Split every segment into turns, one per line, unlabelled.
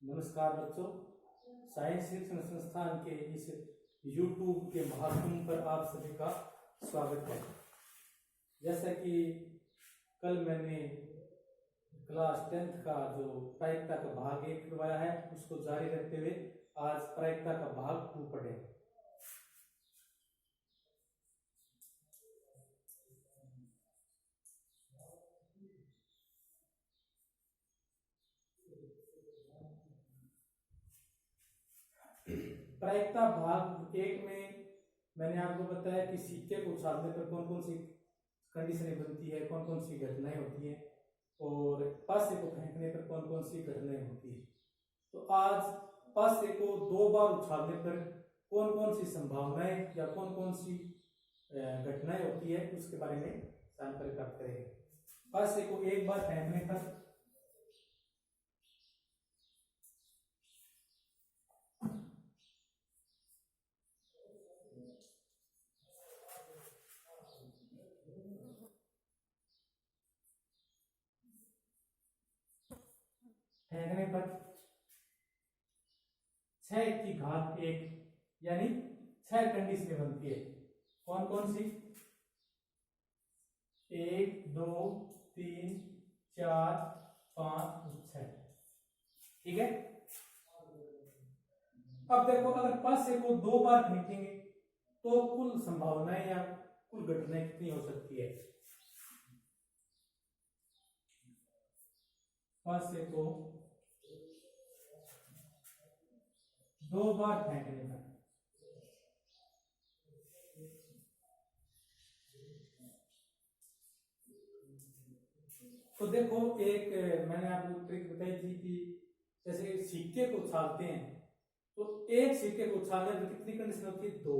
नमस्कार बच्चों, साइंस शिक्षण संस्थान के इस YouTube के माध्यम पर आप सभी का स्वागत है। जैसा कि कल मैंने क्लास 10th का जो प्रायिकता का भाग 1 करवाया है, उसको जारी रखते हुए आज प्रायिकता का भाग 2 पढ़े। प्रायिकता भाग 1 में मैंने आपको बताया कि सिक्के को उछालने पर कौन कौन सी कंडीशनें बनती है, कौन कौन सी घटनाएं होती हैं, और पासे को फेंकने पर कौन कौन सी घटनाएं होती है। तो आज पासे को 2 बार उछालने पर कौन कौन सी संभावनाएं या कौन कौन सी घटनाएं होती है, उसके बारे में जानकारी प्राप्त करेंगे। पासे को 1 बार फेंकने पर फेंकने पर 6 की घात 1 यानी 6 कंडीशनें बनती है। कौन कौन सी? 1 2 3 4 5 6। ठीक है। अब देखो, अगर पासे को 2 बार फेंकेंगे तो कुल संभावनाएं या कुल घटनाएं कितनी हो सकती है? पासे को 2 बार फेंकने पर तो देखो, एक मैंने आपको ट्रिक बताई थी कि जैसे सिक्के को उछालते हैं तो एक सिक्के को उछालने पर कितनी कंडीशन होती है? 2।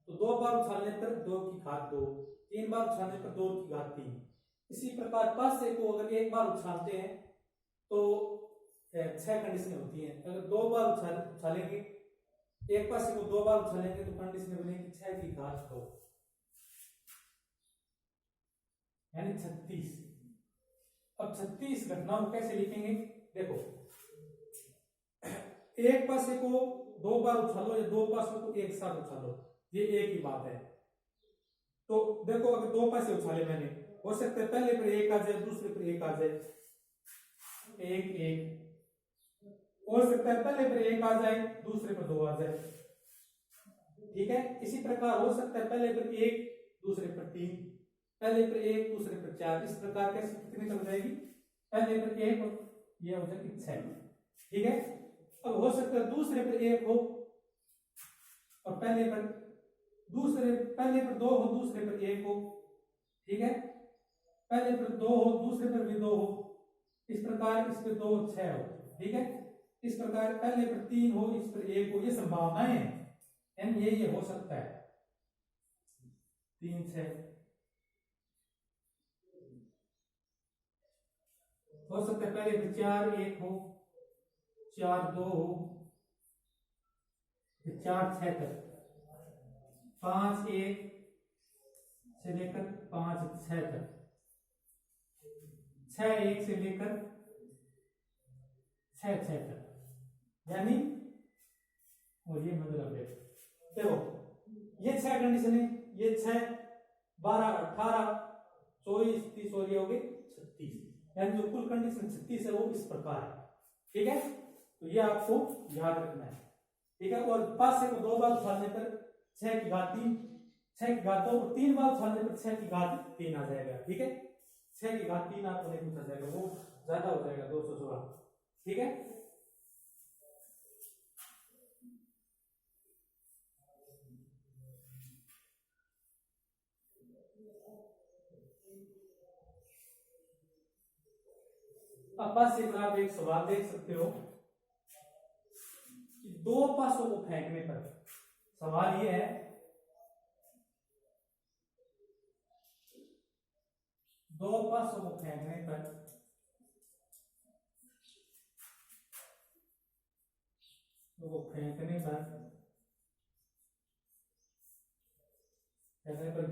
तो 2 बार उछालने पर 2 की घात 2, 3 बार उछालने पर 2 की घात 3। इसी प्रकार पासे को अगर 1 बार उछालते हैं तो 6 कंडीशन होती हैं। अगर 2 बार उछालेंगे, एक पासे को 2 बार उछालेंगे तो कंडीशन बनेगी 6 की घात 2 यानी 36। अब 36 घटनाओं को कैसे लिखेंगे? देखो, एक पासे को 2 बार उछालो या 2 पासों को एक साथ उछालो, ये एक ही बात है। तो देखो, अगर 2 पासे उछाले मैंने, हो सकता है पहले पर 1 आ जाए, दूसरे पर 1 आ जाए, 1 1। हो सकता है पहले पर 1 आ जाए, दूसरे पर 2 आ जाए। ठीक है। इसी प्रकार हो सकता है पहले पर 1, दूसरे पर 3, पहले पर 1, दूसरे पर 4। इस प्रकार कैसे कितनी हो जाएगी? पहले पर 1 और ये हो जाएगी 6। ठीक है। अब हो सकता है दूसरे पर 1 हो और पहले पर 2 हो, दूसरे पर 1 हो। ठीक है। पहले पर 2 हो, दूसरे पर भी 2 हो। इस प्रकार इस पर 2 6 हो। ठीक है। इस प्रकार पहले पर 3 हो, इस पर 1 हो। ये संभावनाएं हैं, ये हो सकता है 3 6। हो सकता है पहले पर 4 1 हो, 4 2 हो, 4 6 तक, 5 1 से लेकर 5 6 तक, 6 1 से लेकर 6 6 तक, यानी और ये मतलब है। देखो, ये 6 कंडीशन है, ये 6 12 18 24 30 और ये हो गए 36, यानी जो कुल कंडीशन 36 है वो इस प्रकार है। ठीक है। तो ये आपको याद रखना है। ठीक है। और पासे को 2 बार उछालने पर 6 की घात 3, 6 की घात 2, और 3 बार उछालने पर 6 की घात 3 आ जाएगा। ठीक है। 6 की घात 3 आपको नहीं पूछा जाएगा, वो ज्यादा हो जाएगा 216। ठीक है। अब पासे पर आप एक सवाल देख सकते हो कि 2 पासों को फेंकने पर, सवाल ये है 2 पासों को फेंकने पर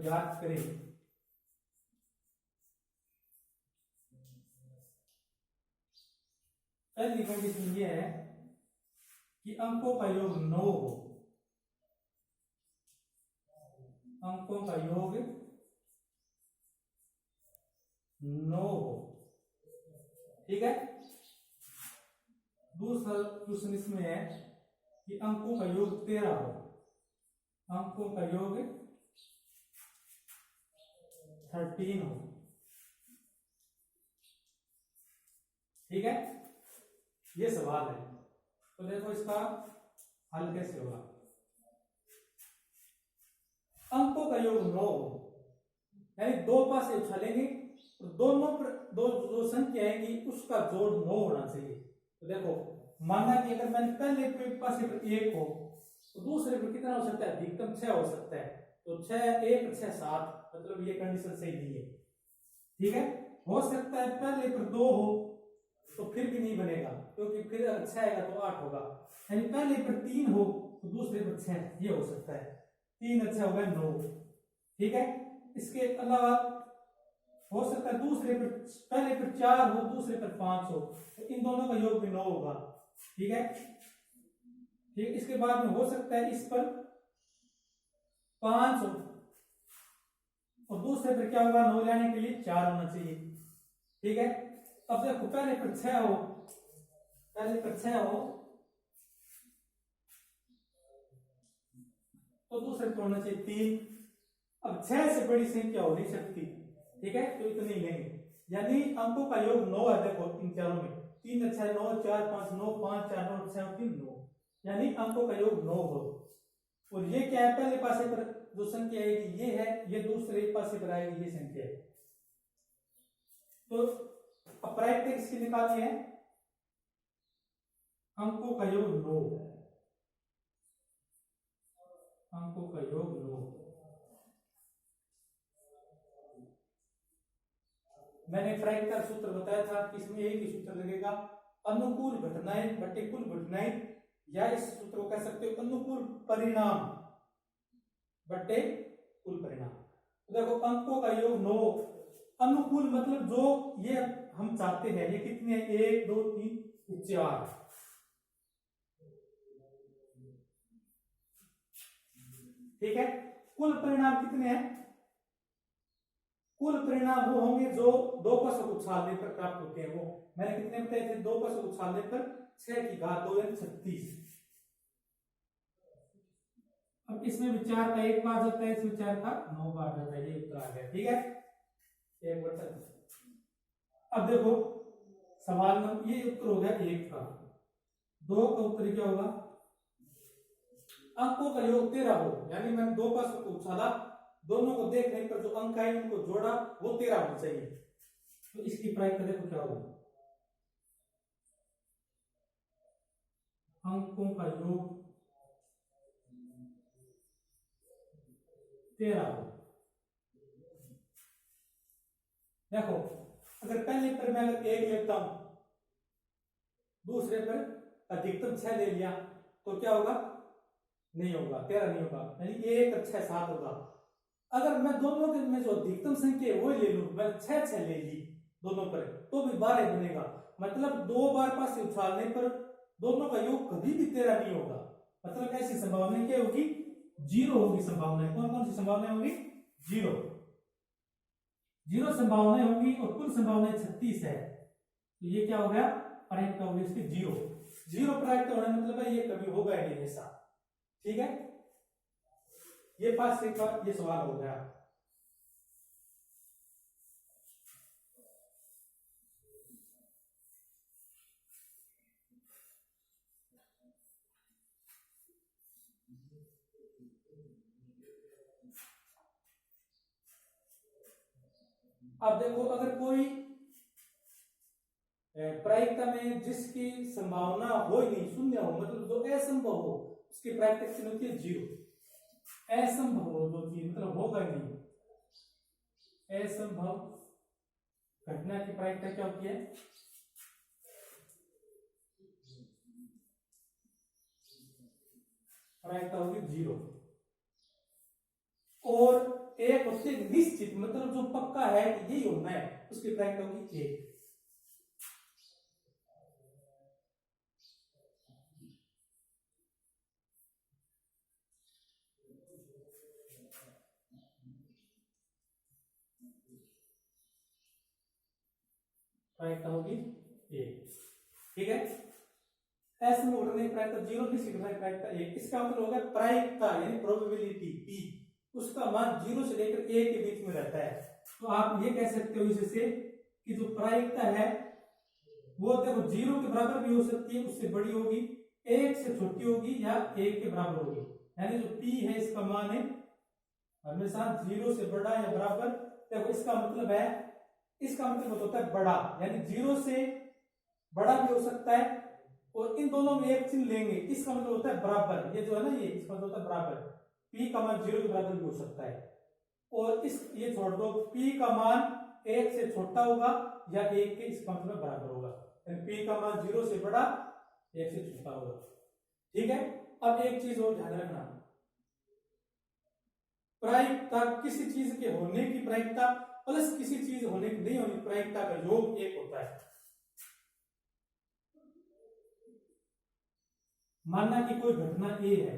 ज्ञात करें पहली कंडीशन ये है कि अंकों का योग 9 हो, अंकों का योग 9 हो, ठीक है। दूसरा क्वेश्चन इसमें है कि अंकों का योग 13 हो, अंकों का योग 13 हो, ठीक है। ये सवाल है, तो देखो इसका हल कैसे होगा। अंकों का योग 9 हो, यानी दो पासे उछालेंगे तो दोनों पर दो जो संख्या आएंगी उसका जोड़ 9 होना चाहिए। तो देखो माना कि अगर मैंने पहले पासे पर 1 हो तो दूसरे पर कितना हो सकता है, अधिकतम 6 हो सकता है। तो 6 1 6 7, मतलब ये कंडीशन सही नहीं है, ठीक है। हो सकता है पहले पर 2 हो तो फिर भी नहीं बनेगा, क्योंकि फिर अगर 6 आएगा तो 8 होगा। यानी पहले पर 3 हो तो दूसरे पर 6, ये हो सकता है। 3 अच्छा होगा 9, ठीक है। इसके अलावा हो सकता है दूसरे पर पहले पर 4 हो दूसरे पर 5 हो, तो इन दोनों का योग भी 9 होगा, ठीक है। ठीक, इसके बाद में हो सकता है इस पर 5 हो और दूसरे पर क्या होगा, 9 लाने के लिए 4 होना चाहिए, ठीक है। अब देखो पहले पर 6 हो, पहले पर 6 हो तो दूसरे पर होना चाहिए 3। अब 6 से बड़ी संख्या हो नहीं सकती, ठीक है, तो इतनी लेंगे। यानी अंकों का योग 9 है, देखो इन चारों में 3 6 9 4 5 9 5 4 9 6 3 9, यानी अंकों का योग 9 हो। और ये क्या है, पहले पासे पर जो संख्या आएगी ये है, ये दूसरे पासे पर आएगी ये संख्या है। तो अब प्रायिकता किसकी निकालनी है, अंकों का योग 9, अंकों का योग 9। मैंने प्रायिकता सूत्र बताया था कि इसमें एक ही सूत्र लगेगा, अनुकूल घटनाएं बटे कुल घटनाएं, या इस सूत्र को कह सकते हो अनुकूल परिणाम बटे कुल परिणाम। तो देखो अंकों का योग 9, अनुकूल मतलब जो ये हम चाहते हैं, ये कितने हैं, 1 2 3 4, ठीक है। कुल परिणाम कितने हैं, कुल परिणाम वो होंगे जो दो पशु उछालने पर प्राप्त होते हैं। वो मैंने कितने बताए थे, दो पशु उछालने पर 6 की घात 2 यानी 36। अब इसमें विचार का 1 बार जाता है, इस विचार का 9 बार जाता है, ये उत्तर आ गया, ठीक है। 1/9। अब देखो सवाल में ये उत्तर हो गया 1 का, 2 का उत्तर क्या होगा, अंकों का योग 13 हो, यानी मैंने दो पशु को उछाला, दोनों को देखने पर जो अंक आए उनको जोड़ा, वो 13 होना चाहिए। तो इसकी प्रायिकता देखो क्या होगा, अंकों का योग 13 हो। देखो अगर पहले पर मैं अगर 1 लेता हूं, दूसरे पर अधिकतम 6 ले लिया, तो क्या होगा, नहीं होगा, 13 नहीं होगा, यानी 1 6 7 होगा। अगर मैं दोनों के में जो अधिकतम संख्या है वो ले लूं, मैं 6 6 ले ली दोनों पर, तो भी 12 बनेगा। मतलब 2 बार पासे उछालने पर दोनों का योग कभी भी 13 नहीं होगा। मतलब ऐसी संभावना क्या होगी, 0 होगी संभावना। कौन कौन सी संभावनाएं होगी, 0 संभावनाएं होंगी और कुल संभावनाएं 36 है। तो ये क्या हो गया, प्रायिकता होगी इसकी 0 प्रायिकता होने मतलब है ये कभी होगा ही नहीं ऐसा, ठीक है। ये पास से ये सवाल हो गया। अब देखो अगर कोई प्रायिकता में जिसकी संभावना हो ही नहीं, शून्य हो, मतलब जो असंभव हो, उसकी प्रायिकता कितनी होती है, 0। असंभव हो जो चीज, मतलब होगा ही नहीं, असंभव घटना की प्रायिकता क्या होती है, प्रायिकता होगी 0। और एक उससे निश्चित, मतलब जो पक्का है कि यही होना है, उसकी प्रायिकता होगी 1। प्रायिकता होगी 1। ठीक है, ऐसे में घटने की प्रायिकता 0 निश्चित घटना की प्रायिकता 1। इसका मतलब होगा प्रायिकता यानी प्रोबेबिलिटी P, उसका मान 0 से लेकर 1 के बीच में रहता है। तो आप ये कह सकते हो इससे कि जो प्रायिकता है वो देखो 0 के बराबर भी हो सकती है, उससे बड़ी होगी, 1 से छोटी होगी या 1 के बराबर होगी। यानी जो P है इसका मान है हमेशा 0 से बड़ा या बराबर। देखो इसका मतलब है, इसका मतलब होता है बड़ा, यानी 0 से बड़ा भी हो सकता है और इन दोनों में एक चिन्ह लेंगे, इसका मतलब होता है बराबर। ये जो है ना, ये इसका मतलब होता है बराबर। P का मान 0 के बराबर भी हो सकता है। और इस ये छोड़ दो, P का मान 1 से छोटा होगा या 1 के, इसका मतलब बराबर होगा। P का मान 0 से बड़ा 1 से छोटा होगा। ठीक है, अब एक चीज और ध्यान रखना, प्रायिकता किसी चीज के होने की प्रायिकता प्लस किसी चीज होने की नहीं होने की प्रायिकता का योग 1 होता है। माना कि कोई घटना A है,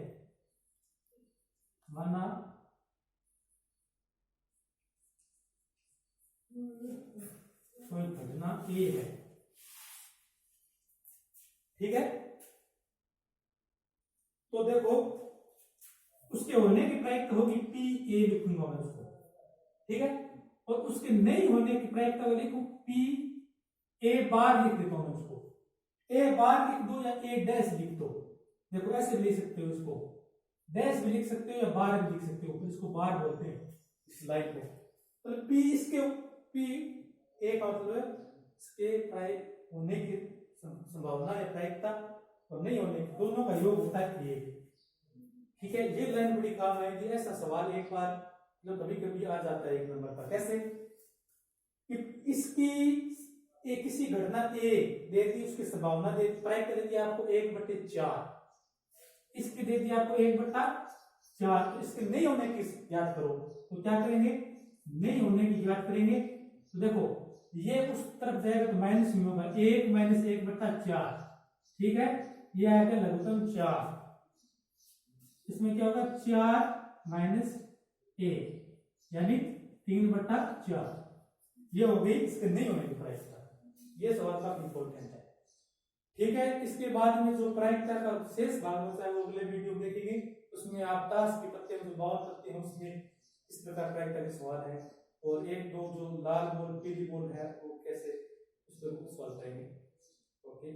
माना कोई घटना A है, ठीक है, तो देखो उसके होने की प्रायिकता होगी P A लिखूंगा मैं उसको, ठीक है, और उसके नहीं होने की प्रायिकता को लिखूं P A बार लिख देता हूं मैं उसको, A बार लिख दो या A डैश लिख दो। देखो ऐसे भी लिख सकते हो, इसको डैश भी लिख सकते हो या बार भी लिख सकते हो, इसको बार बोलते हैं इस लाइन को। तो P इसके P A का मतलब है इसके प्राय होने की संभावना या प्रायिकता और नहीं होने की दोनों का योग होता है 1। ठीक है, ये लाइन बड़ी काम आएगी। ऐसा सवाल एक बार जो कभी कभी आ जाता है 1 नंबर पर, कैसे कि इसकी एक किसी घटना A दे दी, उसकी संभावना दे दी, प्रायिकता दे दी आपको 1/4, इसकी दे दी आपको 1/4, तो इसके नहीं होने की याद करो। तो क्या करेंगे, नहीं होने की याद करेंगे। तो देखो ये उस तरफ जाएगा तो माइनस में होगा, 1 माइनस 1/4, ठीक है, ये आएगा लघुत्तम 4, इसमें क्या होगा 4 माइनस 1 यानी 3/4, ये हो गई इसके नहीं होने की प्रायिकता। ये सवाल काफी इंपॉर्टेंट है। ठीक है, इसके बाद में जो प्रायिकता का शेष भाग होता है वो अगले वीडियो में देखेंगे। उसमें आप ताश के पत्ते में जो बाउल पत्ते हैं उसमें इस प्रकार प्रायिकता के सवाल है, और 1 2 जो लाल बॉल पीली बॉल है वो कैसे, उस पर सवाल करेंगे। ओके।